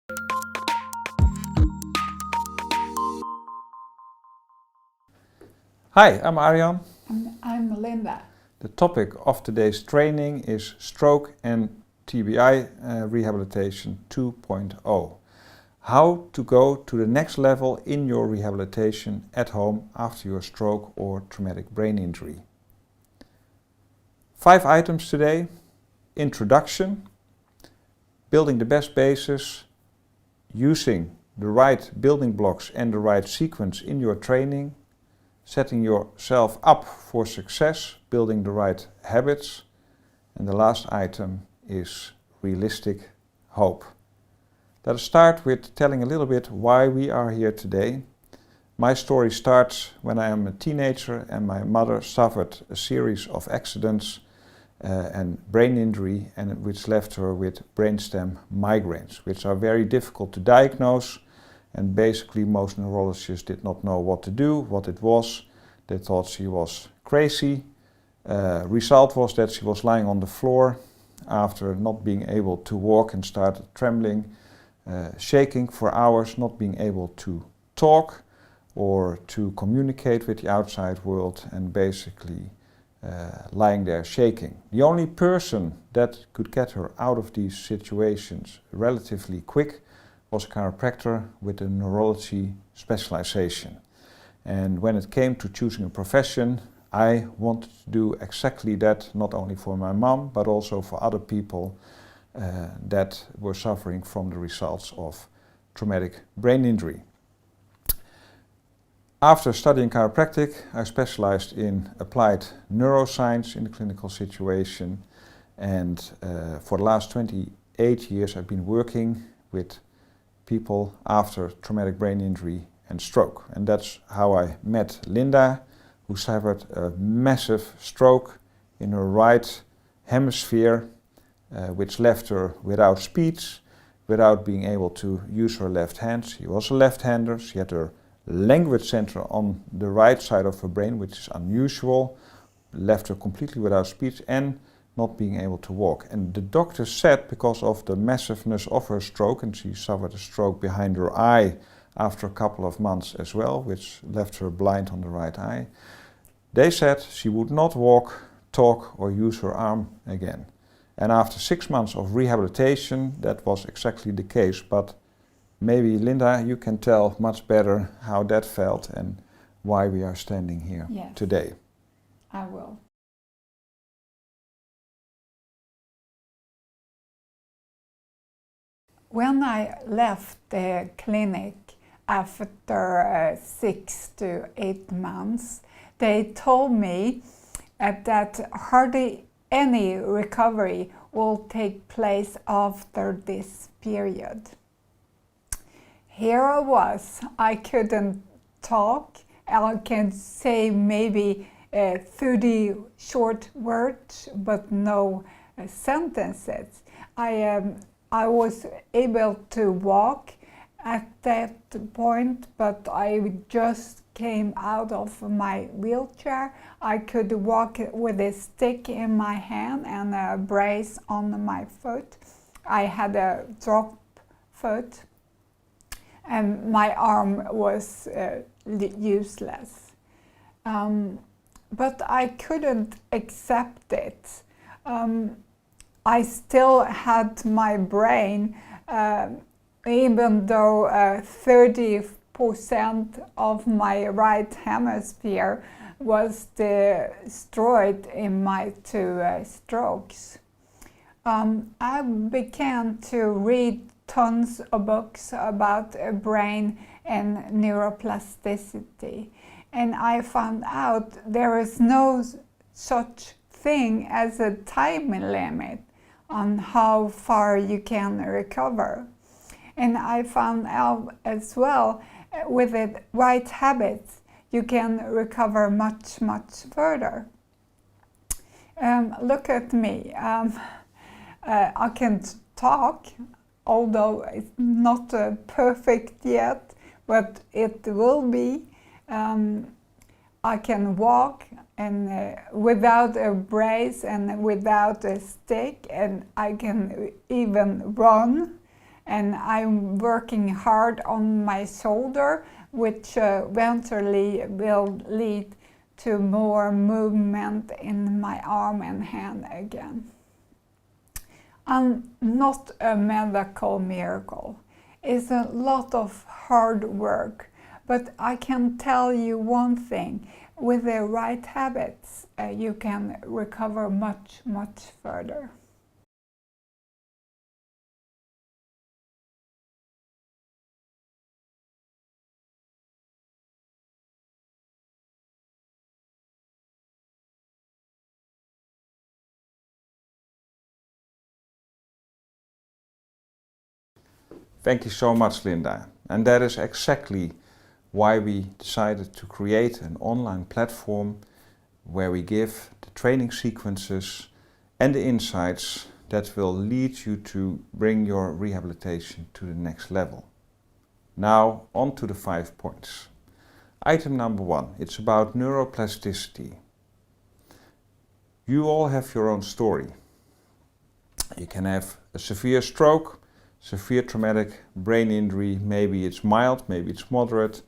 Hi, I'm Arjan. And I'm Linda. The topic of today's training is stroke and TBI rehabilitation 2.0. How to go to the next level in your rehabilitation at home after your stroke or traumatic brain injury. 5 items today: introduction, building the best basis, using the right building blocks and the right sequence in your training, setting yourself up for success, building the right habits, and the last item is realistic hope. Let us start with telling a little bit why we are here today. My story starts when I am a teenager and my mother suffered a series of accidents and brain injury, and which left her with brainstem migraines, which are very difficult to diagnose. And basically most neurologists did not know what to do, what it was. They thought she was crazy. Result was that she was lying on the floor after not being able to walk and started trembling, shaking for hours, not being able to talk or to communicate with the outside world, and basically lying there shaking. The only person that could get her out of these situations relatively quick was a chiropractor with a neurology specialization. And when it came to choosing a profession, I wanted to do exactly that, not only for my mom, but also for other people that were suffering from the results of traumatic brain injury. After studying chiropractic, I specialized in applied neuroscience in the clinical situation, and for the last 28 years I've been working with people after traumatic brain injury and stroke. And that's how I met Linda, who suffered a massive stroke in her right hemisphere, which left her without speech, without being able to use her left hand. She was a left-hander. She had her language center on the right side of her brain, which is unusual, left her completely without speech and not being able to walk. And the doctor said, because of the massiveness of her stroke, and she suffered a stroke behind her eye after a couple of months as well, which left her blind on the right eye, they said she would not walk, talk or use her arm again. And after 6 months of rehabilitation, that was exactly the case. But maybe, Linda, you can tell much better how that felt and why we are standing here today. I will. When I left the clinic after 6 to 8 months, they told me that hardly any recovery will take place after this period. Here I was, I couldn't talk. I can say maybe 30 short words, but no sentences. I was able to walk at that point, but I just came out of my wheelchair. I could walk with a stick in my hand and a brace on my foot. I had a drop foot and my arm was useless. But I couldn't accept it. I still had my brain, even though 30% of my right hemisphere was destroyed in my 2 strokes. I began to read tons of books about brain and neuroplasticity, and I found out there is no such thing as a time limit on how far you can recover. And I found out as well, with the right habits, you can recover much, much further. Look at me. I can talk, although it's not perfect yet, but it will be. I can walk and without a brace and without a stick, and I can even run. and I'm working hard on my shoulder, which eventually will lead to more movement in my arm and hand again. I'm not a medical miracle. It's a lot of hard work, but I can tell you one thing. With the right habits, you can recover much, much further. Thank you so much, Linda. And that is exactly why we decided to create an online platform where we give the training sequences and the insights that will lead you to bring your rehabilitation to the next level. Now on to the 5 points. Item number 1, it's about neuroplasticity. You all have your own story. You can have a severe stroke, severe traumatic brain injury, maybe it's mild, maybe it's moderate.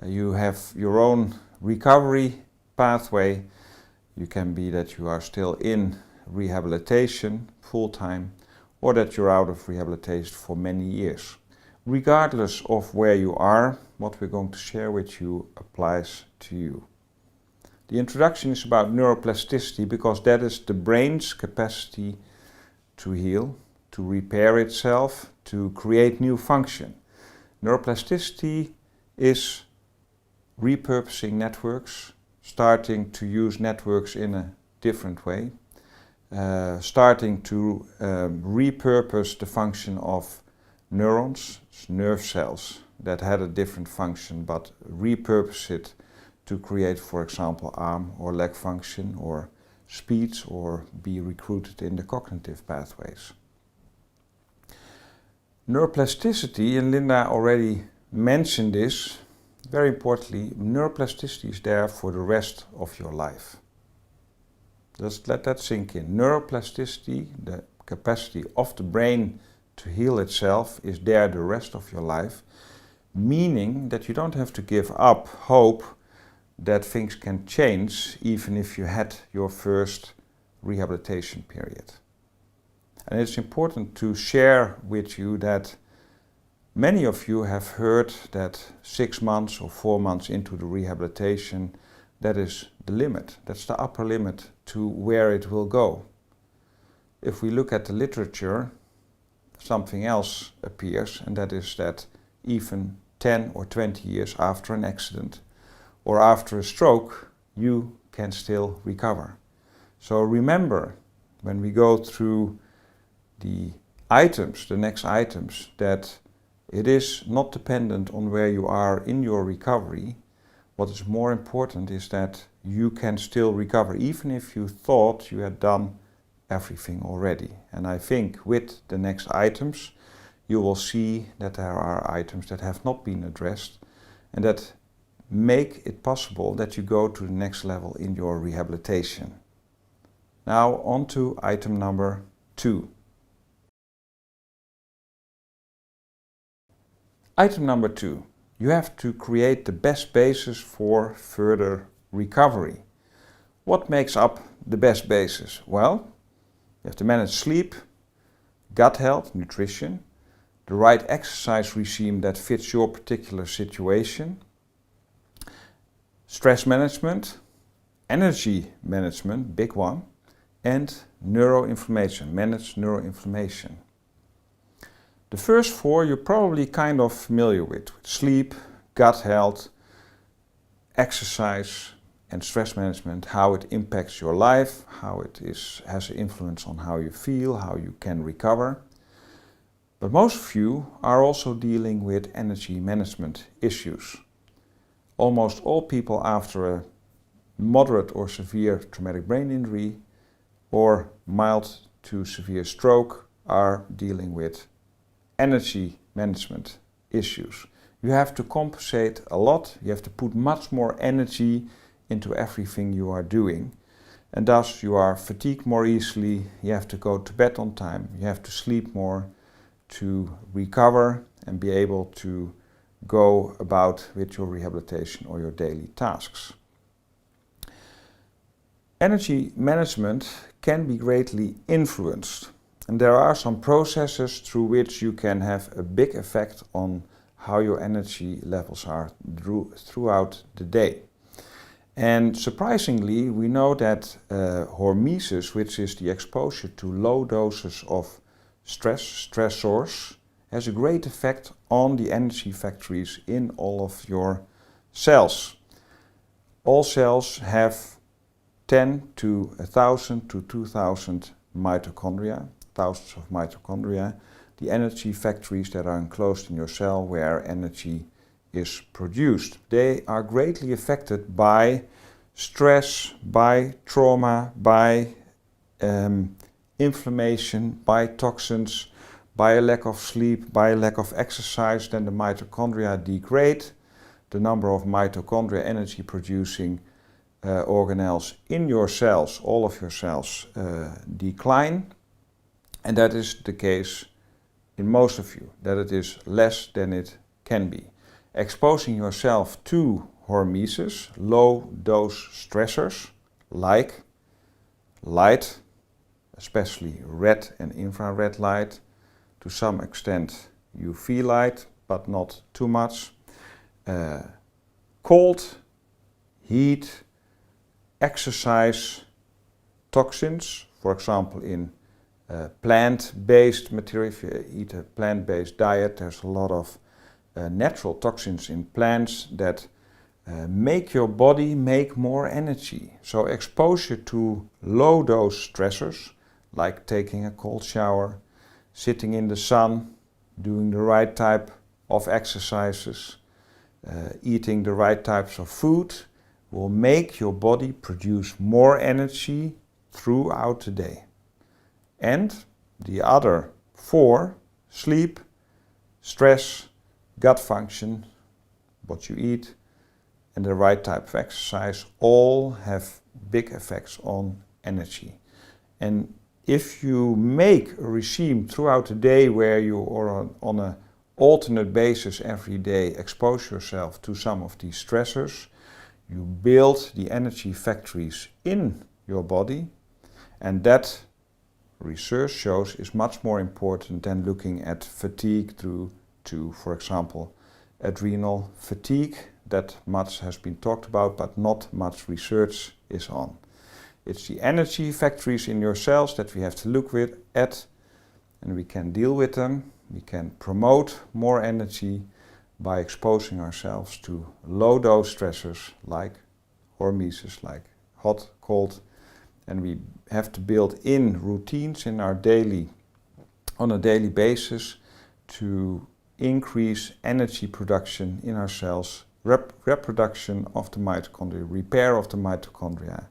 You have your own recovery pathway. You can be that you are still in rehabilitation full-time, or that you're out of rehabilitation for many years. Regardless of where you are, what we're going to share with you applies to you. The introduction is about neuroplasticity because that is the brain's capacity to heal, to repair itself, to create new function. Neuroplasticity is repurposing networks, starting to use networks in a different way, starting to repurpose the function of neurons, nerve cells that had a different function, but repurpose it to create, for example, arm or leg function or speech, or be recruited in the cognitive pathways. Neuroplasticity, and Linda already mentioned this, very importantly, neuroplasticity is there for the rest of your life. Just let that sink in. Neuroplasticity, the capacity of the brain to heal itself, is there the rest of your life, meaning that you don't have to give up hope that things can change even if you had your first rehabilitation period. And it's important to share with you that many of you have heard that 6 months or 4 months into the rehabilitation, that is the limit. That's the upper limit to where it will go. If we look at the literature, something else appears, and that is that even 10 or 20 years after an accident or after a stroke, you can still recover. So remember, when we go through the items, the next items, that it is not dependent on where you are in your recovery. What is more important is that you can still recover, even if you thought you had done everything already. And I think with the next items, you will see that there are items that have not been addressed and that make it possible that you go to the next level in your rehabilitation. Now on to item number 2. Item number 2. You have to create the best basis for further recovery. What makes up the best basis? Well, you have to manage sleep, gut health, nutrition, the right exercise regime that fits your particular situation, stress management, energy management, big one, and neuroinflammation, manage neuroinflammation. The first 4 you're probably kind of familiar with sleep, gut health, exercise and stress management, how it impacts your life, how it has an influence on how you feel, how you can recover. But most of you are also dealing with energy management issues. Almost all people after a moderate or severe traumatic brain injury or mild to severe stroke are dealing with energy management issues. You have to compensate a lot, you have to put much more energy into everything you are doing, and thus you are fatigued more easily, you have to go to bed on time, you have to sleep more to recover and be able to go about with your rehabilitation or your daily tasks. Energy management can be greatly influenced, and there are some processes through which you can have a big effect on how your energy levels are throughout the day. And surprisingly, we know that hormesis, which is the exposure to low doses of stressors, has a great effect on the energy factories in all of your cells. All cells have 10 to 1,000 to 2,000 mitochondria, thousands of mitochondria, the energy factories that are enclosed in your cell where energy is produced. They are greatly affected by stress, by trauma, by inflammation, by toxins, by a lack of sleep, by a lack of exercise. Then the mitochondria degrade, the number of mitochondria energy producing organelles in your cells, all of your cells, decline, and that is the case in most of you, that it is less than it can be. Exposing yourself to hormesis, low dose stressors like light, especially red and infrared light, to some extent UV light, but not too much, cold, heat, exercise, toxins, for example in plant-based material. If you eat a plant-based diet, there's a lot of natural toxins in plants that make your body make more energy. So exposure to low dose stressors, like taking a cold shower, sitting in the sun, doing the right type of exercises, eating the right types of food, will make your body produce more energy throughout the day. And the other four, sleep, stress, gut function, what you eat, and the right type of exercise, all have big effects on energy. And if you make a regime throughout the day where you are on an alternate basis every day expose yourself to some of these stressors, you build the energy factories in your body, and that research shows is much more important than looking at fatigue through to, for example, adrenal fatigue. That much has been talked about, but not much research is on. It's the energy factories in your cells that we have to look at, and we can deal with them. We can promote more energy by exposing ourselves to low dose stressors like hormesis, like hot, cold, and we have to build in routines in our on a daily basis to increase energy production in our cells, reproduction of the mitochondria, repair of the mitochondria,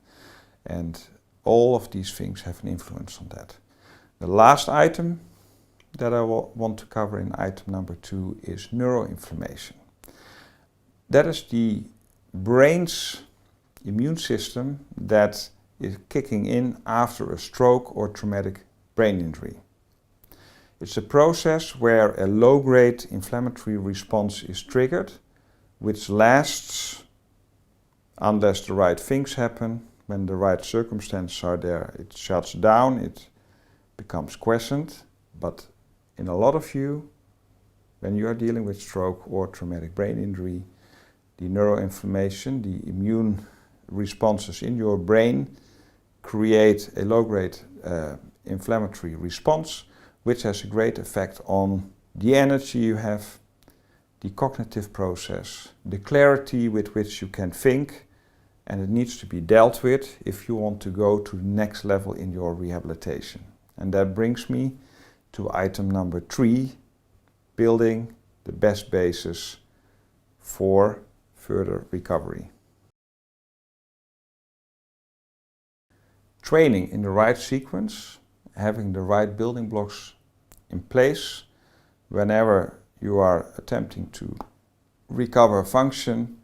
and all of these things have an influence on that. The last item that I want to cover in item number 2 is neuroinflammation. That is the brain's immune system that is kicking in after a stroke or traumatic brain injury. It's a process where a low-grade inflammatory response is triggered, which lasts unless the right things happen. When the right circumstances are there, it shuts down, it becomes quiescent. But in a lot of you, when you are dealing with stroke or traumatic brain injury, the neuroinflammation, the immune responses in your brain create a low-grade inflammatory response, which has a great effect on the energy you have, the cognitive process, the clarity with which you can think, and it needs to be dealt with if you want to go to the next level in your rehabilitation. And that brings me to item number 3, building the best basis for further recovery. Training in the right sequence, having the right building blocks in place whenever you are attempting to recover function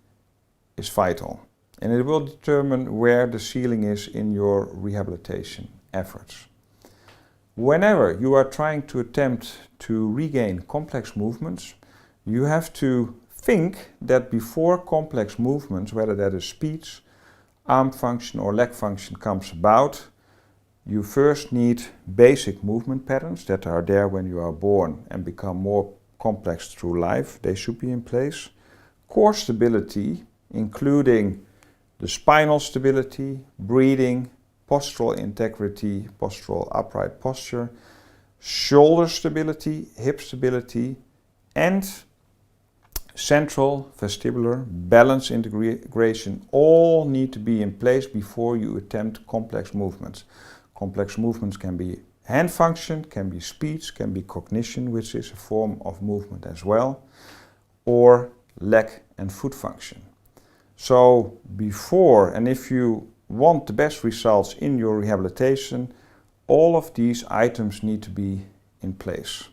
is vital. And it will determine where the ceiling is in your rehabilitation efforts. Whenever you are trying to attempt to regain complex movements, you have to think that before complex movements, whether that is speech, arm function or leg function comes about, you first need basic movement patterns that are there when you are born and become more complex through life. They should be in place. Core stability, including the spinal stability, breathing, postural integrity, postural upright posture, shoulder stability, hip stability, and central vestibular balance integration all need to be in place before you attempt complex movements. Complex movements can be hand function, can be speech, can be cognition, which is a form of movement as well, or leg and foot function. So before, and if you want the best results in your rehabilitation, all of these items need to be in place.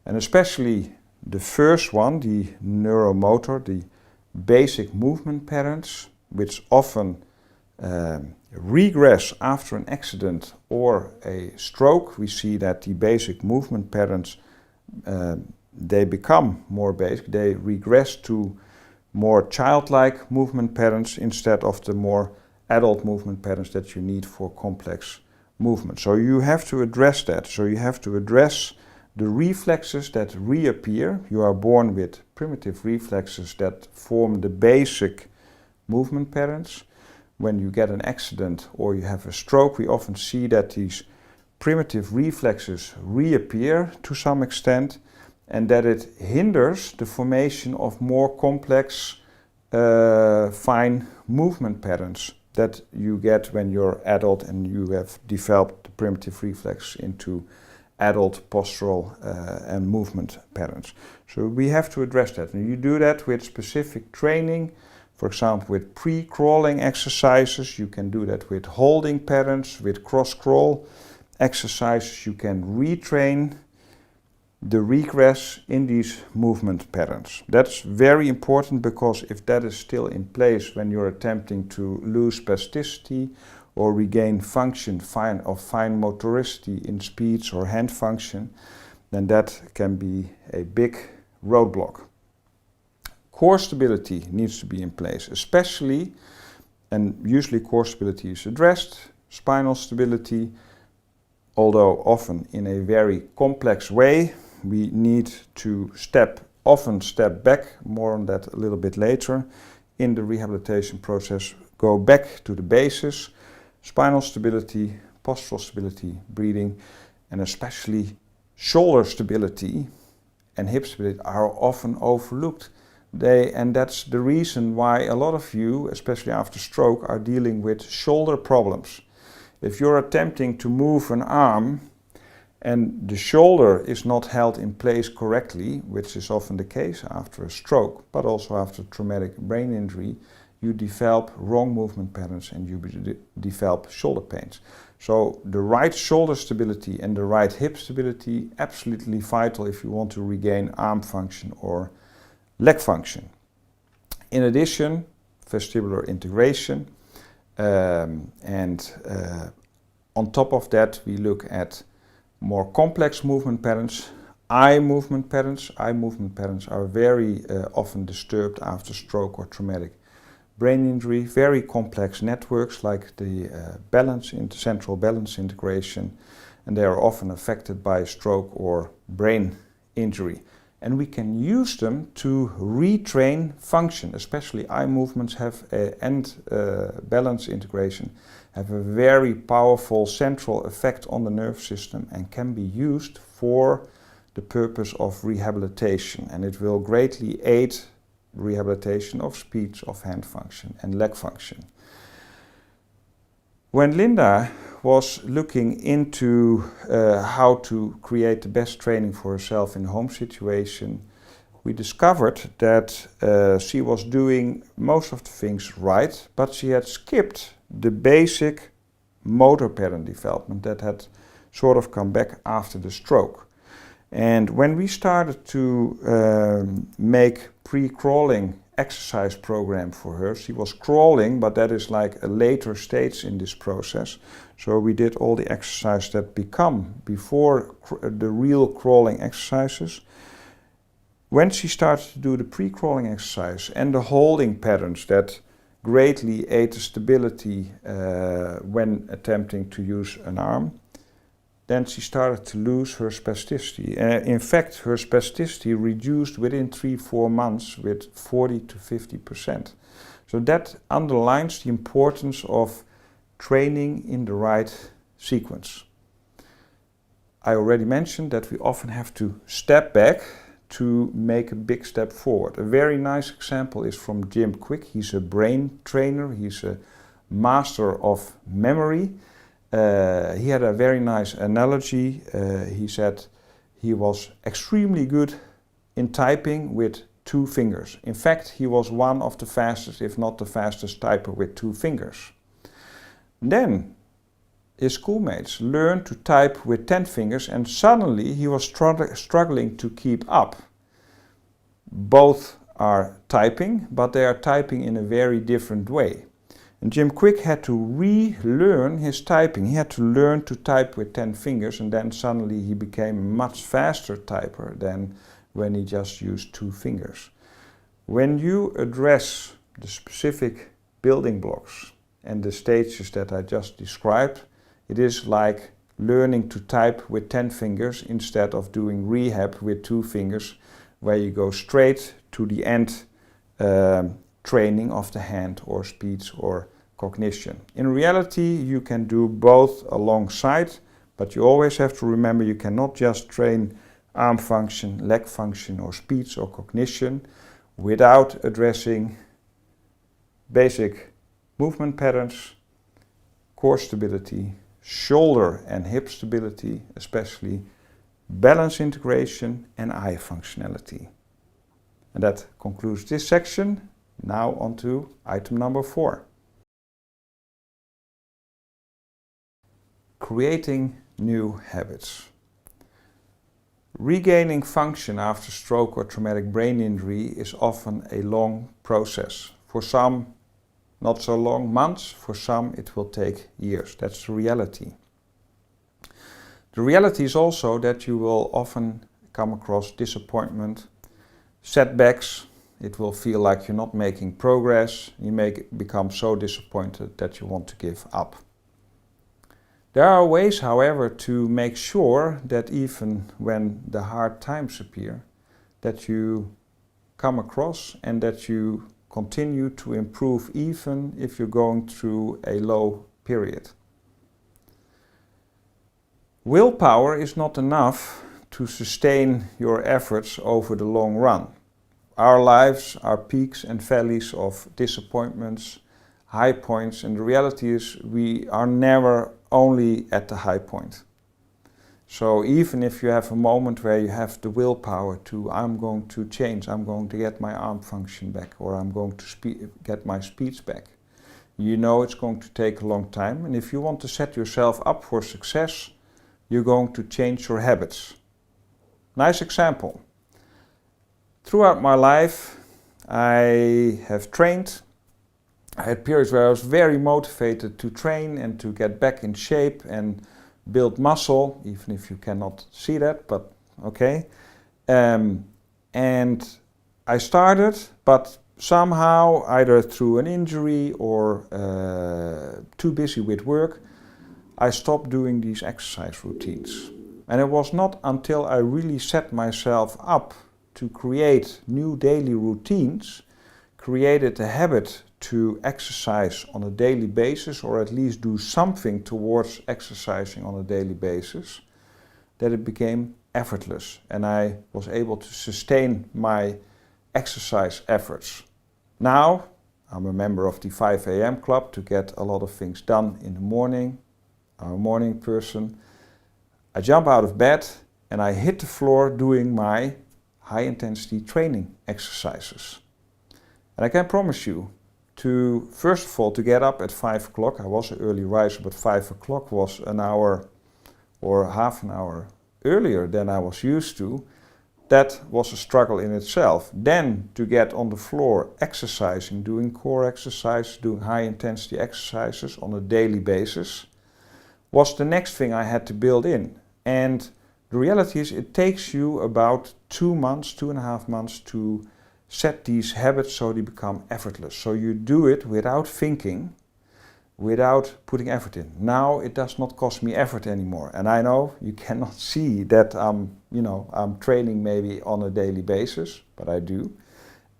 And especially the first one, the neuromotor, the basic movement patterns, which often regress after an accident or a stroke. We see that the basic movement patterns, they become more basic, they regress to more childlike movement patterns instead of the more adult movement patterns that you need for complex movement. So you have to address that. So you have to address the reflexes that reappear. You are born with primitive reflexes that form the basic movement patterns. When you get an accident or you have a stroke, we often see that these primitive reflexes reappear to some extent, and that it hinders the formation of more complex, fine movement patterns that you get when you're adult and you have developed the primitive reflex into adult postural and movement patterns. So we have to address that, and you do that with specific training. For example, with pre-crawling exercises, you can do that with holding patterns, with cross-crawl exercises. You can retrain the regress in these movement patterns. That's very important, because if that is still in place when you're attempting to lose spasticity or regain function of fine motoricity in speech or hand function, then that can be a big roadblock. Core stability needs to be in place, especially, and usually core stability is addressed, spinal stability, although often in a very complex way. We need to often step back, more on that a little bit later in the rehabilitation process, go back to the basis, spinal stability, postural stability, breathing, and especially shoulder stability and hip stability are often overlooked. And that's the reason why a lot of you, especially after stroke, are dealing with shoulder problems. If you're attempting to move an arm and the shoulder is not held in place correctly, which is often the case after a stroke, but also after traumatic brain injury, you develop wrong movement patterns and you develop shoulder pains. So the right shoulder stability and the right hip stability, absolutely vital if you want to regain arm function or leg function. In addition, vestibular integration, and on top of that we look at more complex movement patterns, eye movement patterns. Eye movement patterns are very often disturbed after stroke or traumatic brain injury. Very complex networks like the central balance integration, and they are often affected by stroke or brain injury. And we can use them to retrain function, especially eye movements and balance integration have a very powerful central effect on the nervous system and can be used for the purpose of rehabilitation. And it will greatly aid rehabilitation of speech, of hand function and leg function. When Linda was looking into how to create the best training for herself in a home situation, we discovered that she was doing most of the things right, but she had skipped the basic motor pattern development that had sort of come back after the stroke. And when we started to make pre-crawling exercise program for her. She was crawling, but that is like a later stage in this process. So we did all the exercises that become before the real crawling exercises. When she started to do the pre-crawling exercise and the holding patterns that greatly aid the stability when attempting to use an arm, then she started to lose her spasticity. In fact, her spasticity reduced within 3-4 months with 40 to 50%. So that underlines the importance of training in the right sequence. I already mentioned that we often have to step back to make a big step forward. A very nice example is from Jim Kwik. He's a brain trainer, he's a master of memory. He had a very nice analogy. He said he was extremely good in typing with 2 fingers. In fact, he was one of the fastest, if not the fastest typer with 2 fingers. Then his schoolmates learned to type with 10 fingers and suddenly he was struggling to keep up. Both are typing, but they are typing in a very different way. And Jim Kwik had to relearn his typing. He had to learn to type with 10 fingers and then suddenly he became a much faster typer than when he just used 2 fingers. When you address the specific building blocks and the stages that I just described, it is like learning to type with 10 fingers instead of doing rehab with 2 fingers, where you go straight to the end training of the hand or speech or cognition. In reality, you can do both alongside, but you always have to remember you cannot just train arm function, leg function or speech or cognition without addressing basic movement patterns, core stability, shoulder and hip stability, especially balance integration and eye functionality. And that concludes this section. Now on to item number 4. Creating new habits. Regaining function after stroke or traumatic brain injury is often a long process. For some, not so long, months. For some, it will take years. That's the reality. The reality is also that you will often come across disappointment, setbacks. It will feel like you're not making progress. You may become so disappointed that you want to give up. There are ways, however, to make sure that even when the hard times appear, that you come across and that you continue to improve even if you're going through a low period. Willpower is not enough to sustain your efforts over the long run. Our lives are peaks and valleys of disappointments, high points, and the reality is we are never only at the high point. So even if you have a moment where you have the willpower to, I'm going to change, I'm going to get my arm function back, or I'm going to get my speech back, you know it's going to take a long time. And if you want to set yourself up for success, you're going to change your habits. Nice example. Throughout my life, I have trained. I had periods where I was very motivated to train and to get back in shape and build muscle, even if you cannot see that, but okay. And I started, but somehow, either through an injury or too busy with work, I stopped doing these exercise routines. And it was not until I really set myself up to create new daily routines, created a habit to exercise on a daily basis, or at least do something towards exercising on a daily basis, that it became effortless and I was able to sustain my exercise efforts. Now I'm a member of the 5 a.m. club to get a lot of things done in the morning. I'm a morning person. I jump out of bed and I hit the floor doing my high intensity training exercises. And I can promise you, to first of all to get up at 5 o'clock, I was an early riser, but 5 o'clock was an hour or half an hour earlier than I was used to, that was a struggle in itself. Then to get on the floor exercising, doing core exercise, doing high intensity exercises on a daily basis was the next thing I had to build in. And the reality is it takes you about 2 months, 2.5 months to set these habits so they become effortless. So you do it without thinking, without putting effort in. Now it does not cost me effort anymore. And I know you cannot see that I'm training maybe on a daily basis, but I do.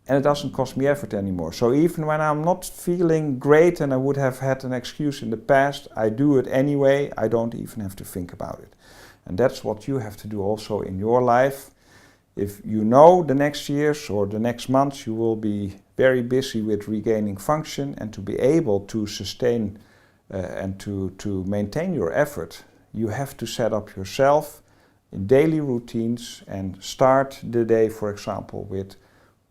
And it doesn't cost me effort anymore. So even when I'm not feeling great and I would have had an excuse in the past, I do it anyway. I don't even have to think about it. And that's what you have to do also in your life. If you know the next years or the next months you will be very busy with regaining function, and to be able to sustain and to maintain your effort, you have to set up yourself in daily routines and start the day, for example, with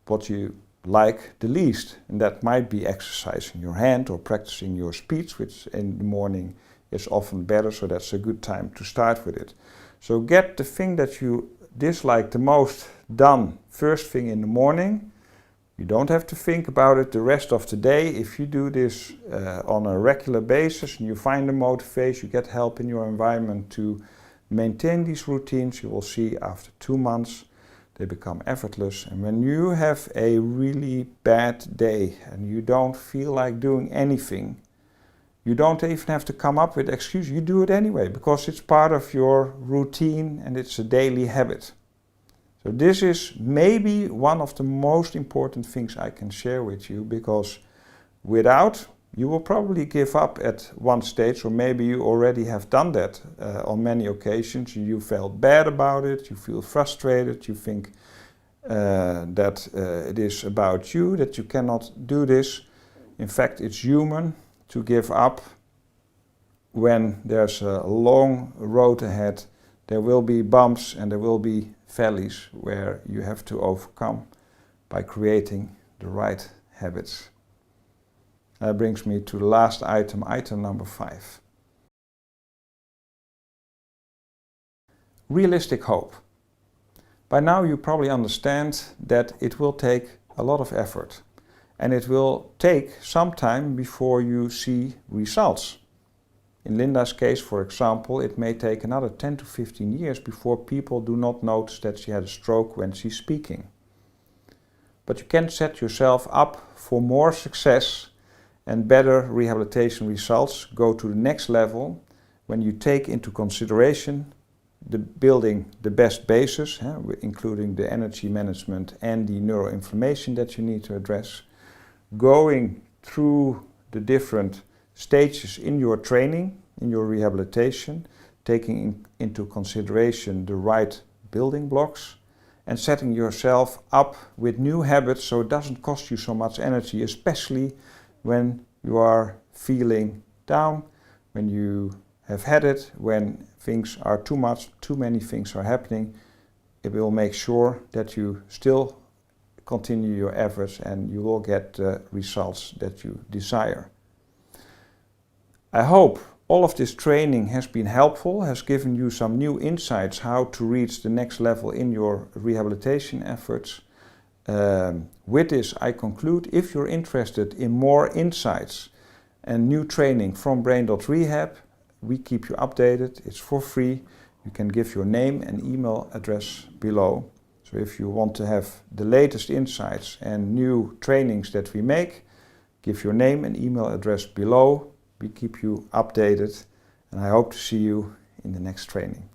what you like the least. And that might be exercising your hand or practicing your speech, which in the morning is often better, so that's a good time to start with it. So get the thing that you dislike the most done first thing in the morning. You don't have to think about it the rest of the day. If you do this on a regular basis and you find the motivation, you get help in your environment to maintain these routines, you will see after 2 months they become effortless. And when you have a really bad day and you don't feel like doing anything, you don't even have to come up with excuses. You do it anyway because it's part of your routine and it's a daily habit. So this is maybe one of the most important things I can share with you, because without, you will probably give up at one stage, or maybe you already have done that on many occasions. You felt bad about it, you feel frustrated, you think that it is about you, that you cannot do this. In fact, it's human to give up when there's a long road ahead. There will be bumps and there will be valleys where you have to overcome by creating the right habits. That brings me to the last item, item number 5. Realistic hope. By now you probably understand that it will take a lot of effort and it will take some time before you see results. In Linda's case, for example, it may take another 10 to 15 years before people do not notice that she had a stroke when she's speaking. But you can set yourself up for more success and better rehabilitation results. Go to the next level when you take into consideration building the best basis, including the energy management and the neuroinflammation that you need to address. Going through the different stages in your training, in your rehabilitation, taking into consideration the right building blocks and setting yourself up with new habits so it doesn't cost you so much energy, especially when you are feeling down, when you have had it, when things are too much, too many things are happening. It will make sure that you still continue your efforts and you will get the results that you desire. I hope all of this training has been helpful, has given you some new insights how to reach the next level in your rehabilitation efforts. With this I conclude. If you're interested in more insights and new training from Brain.Rehab, we keep you updated. It's for free. You can give your name and email address below. So if you want to have the latest insights and new trainings that we make, give your name and email address below. We keep you updated, and I hope to see you in the next training.